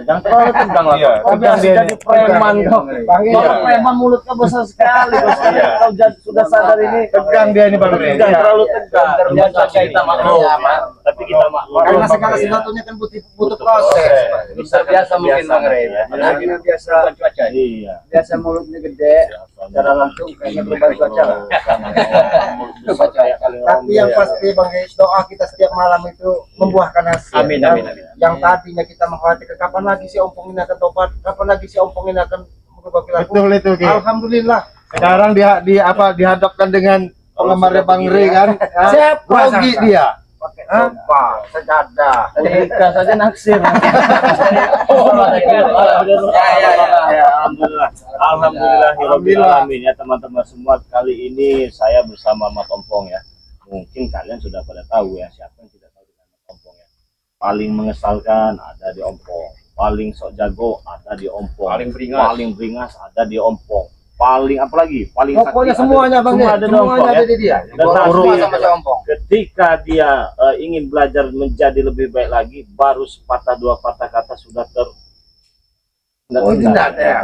Jangan terlalu tegang lah. Iya, Kau biasa tegang jadi dia. preman kau. Bang, iya. Kalau preman mulutnya besar sekali. Kau sudah sadar ini. Tegang dia ini Bang Rey. Jangan terlalu tegang. Terbiasa kita maklum. Tapi kita maklum. Karena segala sesuatunya kan butuh proses. Terbiasa mungkin Bang Rey. Lagi biasa cuaca. Iya. Biasa mulutnya gede. Secara langsung kayaknya perubahan cuaca. Tapi yang pasti Bang Rey, doa kita setiap malam itu membuahkan hasil. Amin, amin, amin. Yang tadinya kita mengkhawatirkan kapan lagi si ompong ini akan tobat, kapan lagi si ompong ini akan berubah perilaku. Betul itu Ki. Alhamdulillah. Sekarang dihadapkan dengan penggemarnya Bang Rey kan. Siapa Grogi sangka? dia. Pakai sofa, sejadah. Ikan saja naksir. Alhamdulillah. Alhamdulillah ya teman-teman semua. Kali ini saya bersama Mas Ompong ya. Mungkin kalian sudah pada tahu ya siapa yang tidak tahu dengan Mas Ompong ya. Paling mengesalkan ada di Ompong. Paling sok jago ada di Ompong. Paling beringas ada di Ompong. Paling apalagi paling Pokoknya sakti semuanya Bang Rey, ada di semuanya Ompong, ada ya. di dia. Dan tapi sama si Ompong. ketika dia ingin belajar menjadi lebih baik lagi, baru sepatah dua patah kata sudah Oh, itu enggak ada ya.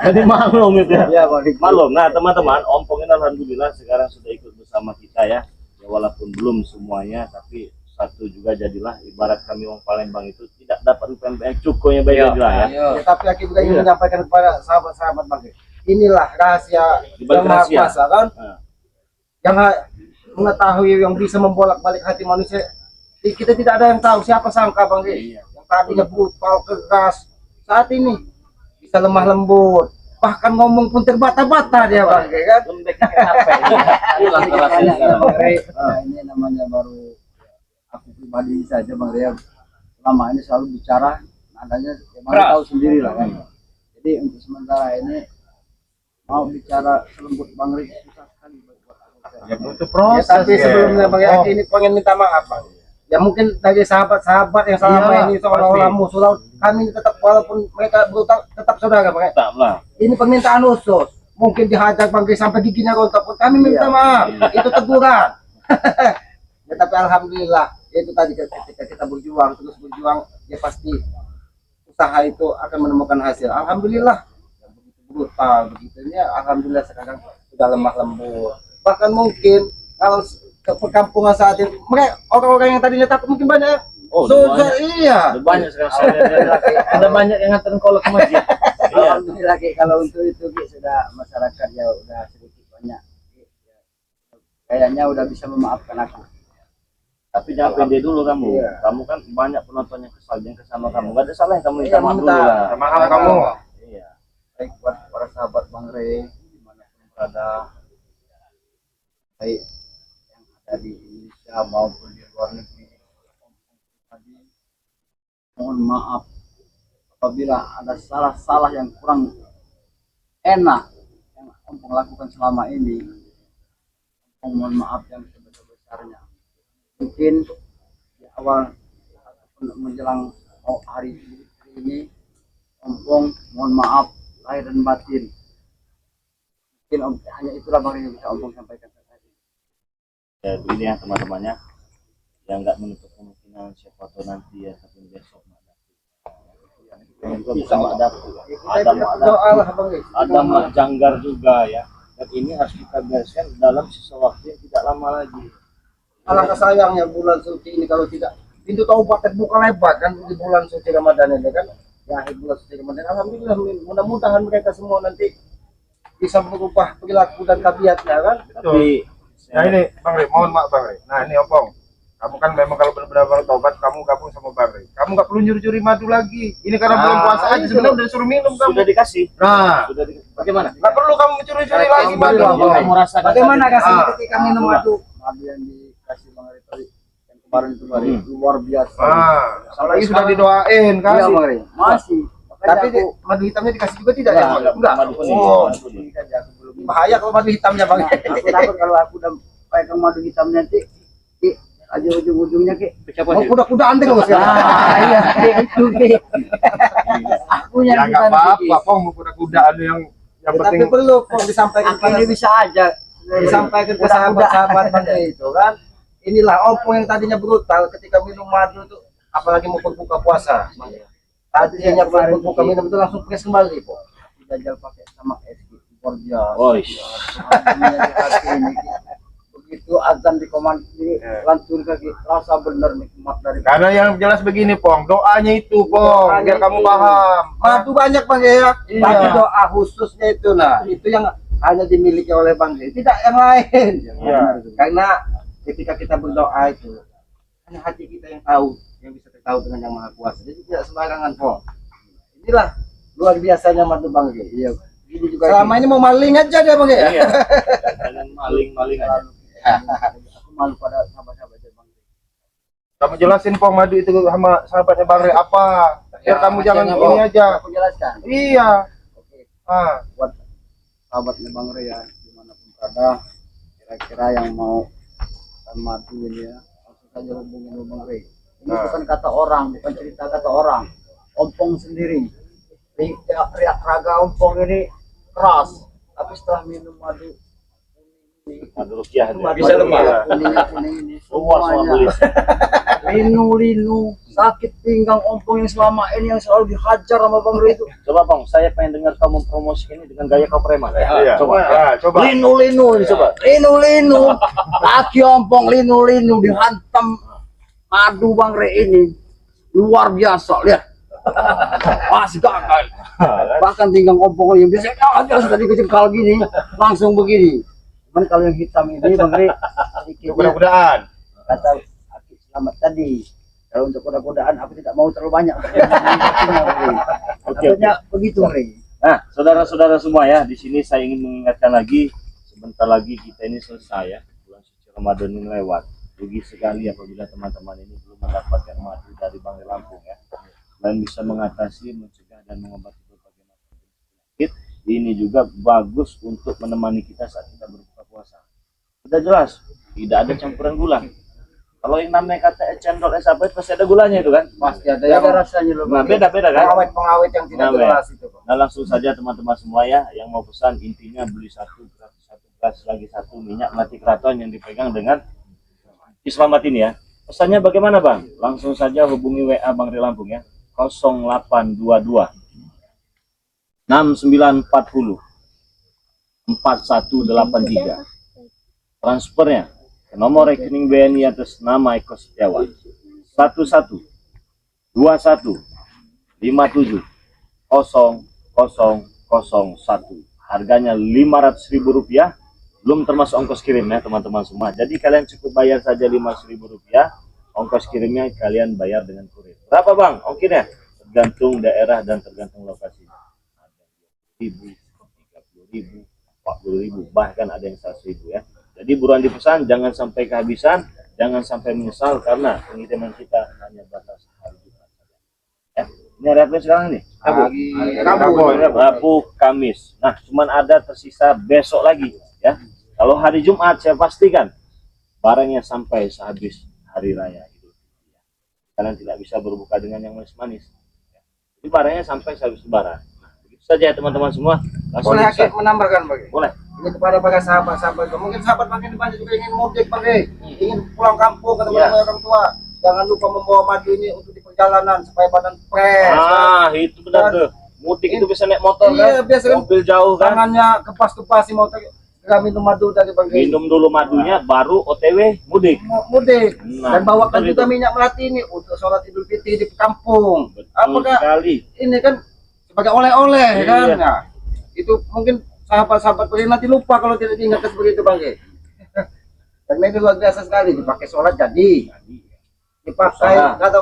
Jadi maklum itu ya. Iya, Bang. Maklum. Nah teman-teman, Ompong ini alhamdulillah sekarang sudah ikut bersama kita ya. Ya walaupun belum semuanya, tapi satu juga jadilah ibarat kami orang Palembang itu tidak dapat pempek cukonya baik jadilah ya. Ya, tapi aku juga ingin menyampaikan kepada sahabat-sahabat Bang Rey. Inilah rahasia Di balik yang Maha rahasia. Kuasa kan. Nah. Yang mengetahui yang bisa membolak-balik hati manusia. Kita tidak ada yang tahu, siapa sangka Bang Rey. Yang tadinya brutal, keras, saat ini bisa lemah lembut, bahkan ngomong pun terbata-bata dia Bang Rey kan. Lembeknya kenapa ini? Hilang terasa sekarang. Bang Rey, ini namanya baru aku pribadi saja Bang Rey. Selama ini selalu bicara nadanya Bang Rey tahu sendiri lah kan. Jadi untuk sementara ini mau bicara selembut Bang Rey susah sekali buat aku. Ya butuh Ya, proses. tapi sebelumnya Bang Rey, aku ini pengen minta maaf Bang. Ya mungkin dari sahabat-sahabat yang selama Iya, ini seolah-olah pasti. musuh laut, kami tetap walaupun mereka brutal tetap saudara Bang Rey. Tak lah. Ini permintaan khusus. Mungkin dihajar Bang Rey sampai giginya rontok pun kami minta maaf. Itu teguran. Ya tapi alhamdulillah itu tadi ketika kita berjuang terus berjuang ya pasti usaha itu akan menemukan hasil. Alhamdulillah yang begitu brutal begitunya alhamdulillah sekarang sudah lemah lembut. Bahkan mungkin kalau ke perkampungan saat ini mereka orang-orang yang tadinya takut mungkin banyak. Oh, Sudah, iya. Ada banyak sekarang saya lihat. Ada banyak yang nganterin kolak ke masjid. Iya. Alhamdulillah Ki, kalau untuk itu Ki, sudah masyarakat ya udah sedikit banyak Ki, ya. Kayaknya udah bisa memaafkan aku. Tapi jangan pede dulu kamu. Iya. Kamu kan banyak penonton yang kesal yang sama kamu. Gak ada salah yang kamu minta Iya, maaf dulu minta lah. Maaf kamu. Iya. Baik buat para sahabat Bang Rey dimanapun berada, baik yang ada di Indonesia maupun di luar negeri, tadi mohon maaf apabila ada salah-salah yang kurang enak yang Ompong lakukan selama ini. Ompong mohon maaf yang sebesar-besarnya. Mungkin di awal ataupun menjelang hari ini Ompong mohon maaf lahir dan batin. Mungkin hanya itulah Bang yang bisa Ompong sampaikan saat ini. Ya ini ya teman-temannya. Yang nggak menutup kemungkinan siapa tahu nanti ya tapi besok Mak Dapu. Yang juga bisa Mak Dapu. Ada Mak Doa lah Dapu. Bang Rey. Ada Mak Janggar juga ya. Dan ini harus kita bereskan dalam sisa waktu yang tidak lama lagi. Alangkah sayangnya bulan suci ini kalau tidak pintu taubat terbuka lebar kan di bulan suci Ramadan ini kan. Ya akhir bulan suci Ramadan. Alhamdulillah mudah-mudahan mereka semua nanti bisa berubah perilaku dan tabiatnya kan. Tapi Nah ini Bang Rey, mohon maaf Bang Rey. Nah ini Ompong. Kamu kan memang kalau benar-benar tobat kamu gabung sama Bang Rey. Kamu nggak perlu nyuri-nyuri madu lagi. Ini karena belum puasa aja sebenarnya udah disuruh minum kamu. sudah dikasih. Nah, Sudah dikasih. Bagaimana? nggak perlu kamu mencuri-curi lagi madu. Kamu rasakan Bagaimana tadi? kasih Ah, ketika minum madu? Madu yang dikasih Bang Rey tadi yang kemarin itu Bang Rey, luar biasa. Ah, apalagi sudah didoain kan. Iya Bang Rey, masih. Tapi Makanya aku madu hitamnya dikasih juga tidak ya? Enggak. Madu kuning. Oh, Madu kuning. ini saja aku belum. bahaya kalau madu hitamnya Bang. Aku takut kalau aku udah pakai madu hitam nanti Ki, aja ujung-ujungnya Ki. Mau kuda-kudaan terus ya. Iya, itu Ki. Aku Ya yang nggak apa-apa, Pong mau kuda-kudaan yang Ya, tapi penting. perlu kok disampaikan Aku ini bisa aja disampaikan ke sahabat-sahabat Bang Rey itu kan. Inilah Ompong yang tadinya brutal ketika minum madu itu apalagi mau berbuka puasa. Tadi saya buka minum itu langsung press kembali, po. Dijajal pakai sama es impor biasa. Oh, Begitu azan lantur kaki rasa bener nikmat dari Karena yang jelas begini, Pong, doanya itu, Pong, biar kamu paham. Madu banyak Bang ya. Iya. Tapi doa khususnya itu nah, itu yang hanya dimiliki oleh Bang G, tidak yang lain. Iya. Karena ketika kita berdoa itu hanya hati kita yang tahu, yang bisa tahu dengan yang Maha Kuasa. Jadi tidak sembarangan, Pong. Inilah luar biasanya madu Bang G. Iya. Ini juga selama ini mau maling aja dia Bang G. iya. Jangan maling aja. aku malu pada sahabat-sahabat Bang. Kamu jelasin, Pong, madu itu sama sahabatnya Bang Rey apa? Biar kamu jangan Hasilnya, ini Pong, aja. aku jelaskan. Iya. Oke, Ah, buat sahabatnya Bang Rey ya, dimanapun berada, kira-kira yang mau pesan madu ini ya, langsung saja hubungin sama Bang Rey. Ini Nah. bukan kata orang, bukan cerita kata orang, ompong sendiri. Riak raga ompong ini keras, tapi setelah minum madu Madu rukiah itu. Bisa lemah. kuning ini Semua semuanya beli. linu sakit pinggang ompong yang selama ini yang selalu dihajar sama Bang Rey itu. Coba Bang, saya pengen dengar kamu promosi ini dengan gaya kau preman. iya. Coba. Ah, coba. Linu ini coba. Linu kaki ompong linu dihantam madu Bang Rey ini luar biasa, lihat. Pas gagal. Bahkan pinggang ompong yang biasanya tadi kecengkal gini langsung begini. Cuman kalau yang hitam ini Bang Rey sedikitnya Mudah-mudahan. kata Aki selamat tadi, kalau untuk kuda-kudaan aku tidak mau terlalu banyak. Oke. Katanya begitu Rey. Nah, saudara-saudara semua ya, di sini saya ingin mengingatkan lagi, sebentar lagi kita ini selesai ya, bulan suci Ramadan ini lewat. Rugi sekali apabila teman-teman ini belum mendapatkan madu dari Bang Rey Lampung ya. Selain bisa mengatasi, mencegah dan mengobati berbagai macam penyakit, ini juga bagus untuk menemani kita saat kita berbuka puasa. Sudah jelas, tidak ada campuran gula. Kalau yang namanya kata cendol es apa itu pasti ada gulanya itu kan? Pasti ada Ya yang ada rasanya loh. Nah, Bang Rey. beda-beda kan? pengawet yang tidak Nah, jelas itu. Nah, langsung saja teman-teman semua ya yang mau pesan, intinya beli satu gratis lagi satu minyak mati keraton yang dipegang dengan Islamat ini ya. Pesannya bagaimana Bang? Langsung saja hubungi WA Bang Rey Lampung ya. 0822 6940 4183. Transfernya ke nomor rekening BNI atas nama Eko Setiawan 11 21 57 0001. Harganya Rp500.000, belum termasuk ongkos kirim ya teman-teman semua. Jadi kalian cukup bayar saja Rp500.000, ongkos kirimnya kalian bayar dengan kurir. Berapa Bang ongkirnya? Tergantung daerah dan tergantung lokasi. Ada 20.000, 30.000, 40.000, bahkan ada yang 100.000 ya. Jadi buruan dipesan, jangan sampai kehabisan, jangan sampai menyesal karena pengiriman kita hanya batas hari Jumat saja. Ya, ini hari apa sekarang nih? Rabu, Kamis. Nah, cuman ada tersisa besok lagi ya. Kalau hari Jumat saya pastikan barangnya sampai sehabis hari raya Idul Fitri. Kalian tidak bisa berbuka dengan yang manis-manis. Ya. Jadi barangnya sampai sehabis lebaran. Nah, begitu saja ya teman-teman semua. Langsung Boleh bisa. Aki menambahkan Bang? Boleh. Ini kepada para sahabat-sahabat, mungkin sahabat makin banyak juga ingin mudik Bang Rey, ingin pulang kampung ke tempat orang tua. Jangan lupa membawa madu ini untuk di perjalanan supaya badan fresh. Ah, itu benar tuh. Mudik itu bisa naik motor Iya, kan? biasa kan. Mobil jauh kan? Tangannya kepas-kepas si motor. Kita minum madu dari Bang Rey. Minum dulu madunya baru OTW mudik. Mudik. Nah, Dan bawakan betul juga itu. minyak melati ini untuk sholat Idul Fitri di kampung. Betul Apakah sekali. ini kan sebagai oleh-oleh Iya. kan? Nah, itu mungkin sahabat-sahabat boleh nanti lupa kalau tidak diingatkan seperti itu Bang Rey. Dan ini luar biasa sekali, dipakai sholat jadi, dipakai kata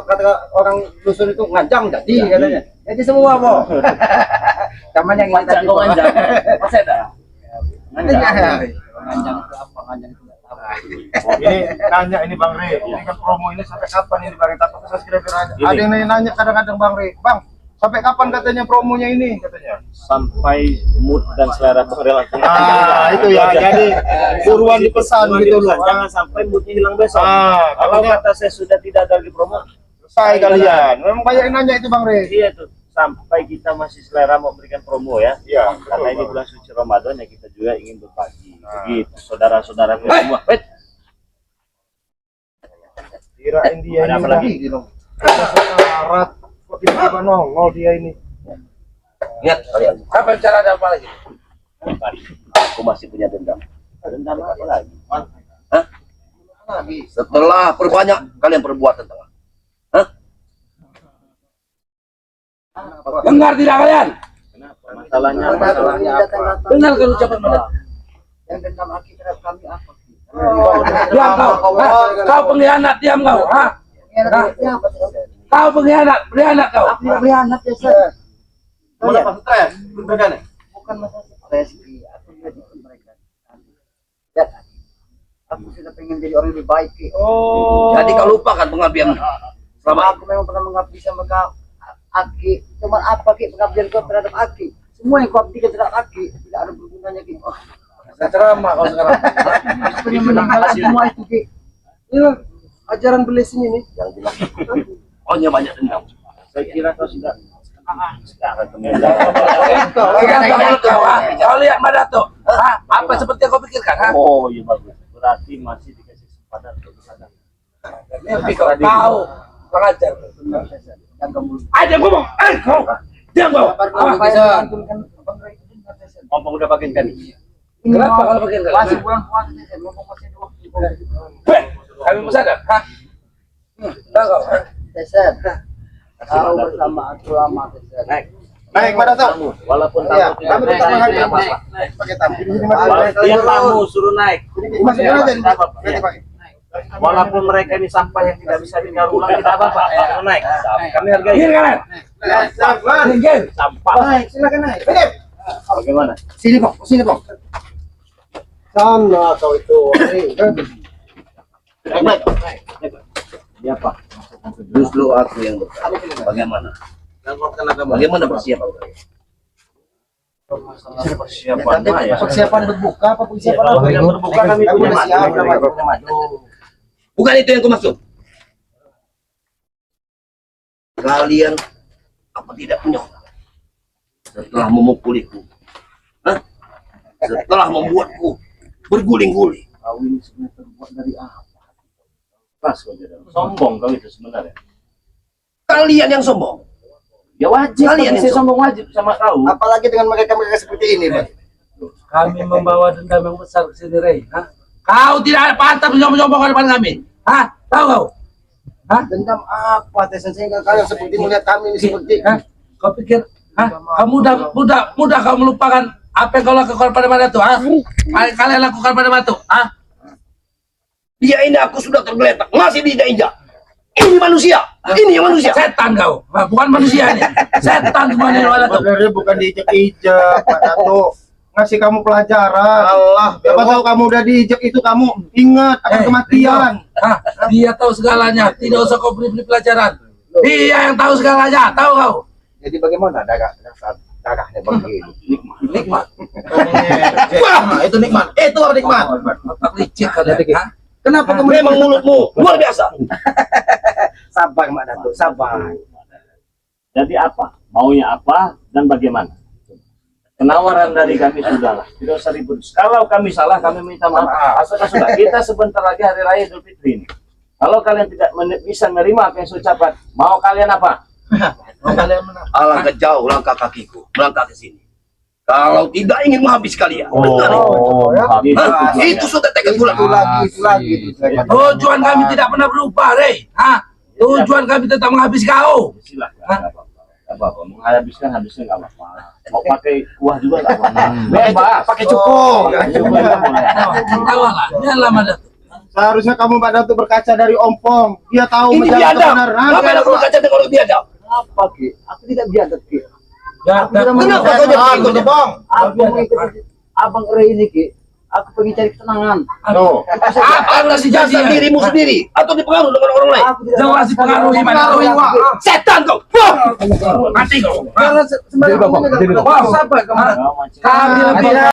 orang dusun itu ngajang jadi katanya. Jadi semua po. Taman yang ini tadi po. Masih ada. Nganjang itu apa? Nganjang itu nggak tahu. Ini nanya ini Bang Rey, ini kan promo ini sampai kapan ini Bang Rey? Takut saya kira-kira Ini. ada yang nanya kadang-kadang Bang Rey, Bang, sampai kapan katanya promonya ini katanya? Sampai mood dan selera Bang Rey langsung. Ah, itu ya. Jadi buruan dipesan Buruan gitu dipesan, loh. jangan sampai moodnya hilang besok. Ah, Kalau takutnya kata saya sudah tidak ada di promo, selesai kalian. Memang banyak yang nanya itu Bang Rey. iya tuh. Sampai kita masih selera mau berikan promo ya. Iya, Karena ini betul, Bang. bulan suci Ramadan ya kita juga ingin berbagi. Nah. Begitu saudara-saudara semua. Kirain dia Ada ini apa lagi? gitu. Syarat tiba-tiba nongol dia ini. Lihat kalian. Apa bicara ada apa lagi? Aku masih punya dendam. Dendam apa lagi? Hah? Setelah perbanyak kalian perbuat tentang Hah? Dengar tidak kalian? Kenapa? Masalahnya apa? Dengarkan ucapan mereka. Yang dendam Aki terhadap kami apa? Diam kau. Hah? Kau pengkhianat, diam kau. Hah? Ya, apa? Kau pengkhianat, berkhianat kau. Aku tidak berkhianat ya, Sir. Kenapa stres? Bukan ya? Bukan masalah stres, Ki. Aku lihat itu mereka. Lihat, aku sudah pengen jadi orang lebih baik, Ki. Jadi kau lupakan pengabdian selama Aku memang pernah mengabdi sama kau, Aki. Cuman apa, Ki, pengabdian kau terhadap Aki? Semua yang kau abdikan terhadap Aki tidak ada bergunanya, Ki. saya ceramah kau sekarang. Aku yang meninggalkan semua itu, Ki. Ini ajaran Blessing ini. Yang jelas. Pokoknya banyak dendam. Saya kira kau sudah sekarang Kau lihat mana tuh? Hah? Apa seperti yang kau pikirkan? Hah? Oh iya bagus. Berarti masih dikasih kesempatan untuk kesana. Tapi kau tahu pengajar. Jaga mulut. Aja ngomong. Kau. Diam kau. Ompong udah bagian kan? Kenapa kalau bagian kalian? Masih bulan puasa, Sir. Mumpung masih ada waktu. Kami mau sadar. Hah? Tahu kau? Hah? Sir. Kau bersama aku lama, Sir. Naik pada tuh. Walaupun Iya, tamu kami tidak tetap naik, naik. naik. Pakai tamu. Dia tamu suruh naik. Masukin aja. Tidak apa-apa. Nanti pakai. Walaupun mereka ini sampah yang tidak bisa didaur ulang tidak apa-apa. Suruh naik. Kami hargai. Minggir kalian. Sabar. Minggir. Sampah. Naik, silakan naik. Bagaimana? Sini, Bang. Sini, Bang. Sana kau itu. Naik. Dia apa? Justru aku yang bertanya. Bagaimana? Bagaimana persiapan kalian? Persiapan ya. Persiapan berbuka apa persiapan Kalau apa? tidak berbuka kami punya siap. Bukan itu yang kumaksud. Kalian apa tidak punya otak? Setelah memukuliku, hah? Setelah membuatku berguling-guling, Kau ini sebenarnya terbuat dari apa? Pas kau jadi sombong kau itu sebenarnya. kalian yang sombong. Ya wajib. Kalian Kalian yang sombong wajib sama kau. Apalagi dengan mereka-mereka seperti ini, Bang. Kami membawa dendam yang besar ke sini, Rey. Hah? Kau tidak ada pantas menyombong-sombong di depan kami. Hah? Tahu kau? Dendam apa Tesen sehingga kalian seperti melihat kami ini seperti Hah? Kau pikir, hah? Kamu mudah kau melupakan apa yang kau lakukan pada Batu? Hah? Kalian lakukan pada Batu? Hah? Dia ini aku sudah tergeletak, masih diinjak-injak. Ini manusia, ini yang manusia. Setan kau, Hah, bukan manusia ini. Setan semuanya Batu. Sebenarnya bukan diijek-ijek, Pak Dato. Ngasih kamu pelajaran. Allah, siapa tahu kamu udah diijek itu kamu ingat akan kematian. Hah? Dia tahu segalanya, tidak usah kau beri pelajaran. Dia yang tahu segalanya, tahu kau? Jadi bagaimana dagahnya begini? Nikmat. Wah, itu nikmat. Itu apa nikmat? Otak licik kalian. Hah? kenapa kamu Memang mulutmu luar biasa. sabar Mak Datuk, sabar. Jadi apa? Maunya apa dan bagaimana? Penawaran dari kami sudahlah. Tidak usah ribut. Kalau kami salah, kami minta maaf. Asalkan sudah. Kita sebentar lagi hari raya Idul Fitri ini. Kalau kalian tidak bisa menerima apa yang saya ucapkan, mau kalian apa? Alangkah jauh langkah kakiku melangkah ke sini. Kalau tidak ingin menghabis kalian. Benar. Hah? Itu sudah tekad bulat. Itu lagi. Tujuan kami tidak pernah berubah, Rey. Hah? Tujuan kami tetap menghabis kau. Silahkan. Gak apa-apa. Menghabiskan nggak apa-apa. Mau pakai kuah juga nggak apa-apa. Bebas. Pakai cukup. Tawalah, nyala Batu. Seharusnya kamu Pak Dato berkaca dari ompong. Dia tahu Ini menjaga biadab. kebenaran. Apa yang aku kaca dengan orang biadab? Apa, Ki? Aku tidak biadab, Ki. Kenapa kau jadi ikut? Bang? Aku mengikuti Abang Rey ini, Ki. Aku pengen cari ketenangan. Tuh. Apa kasih jasa dirimu sendiri atau dipengaruhi dengan orang lain? Aku tidak Jangan dipengaruhi, Pengaruhi, Wak. Setan kau. Wah! Mati kau. Karena sembarang Wah, sabar kamu. Kami lebih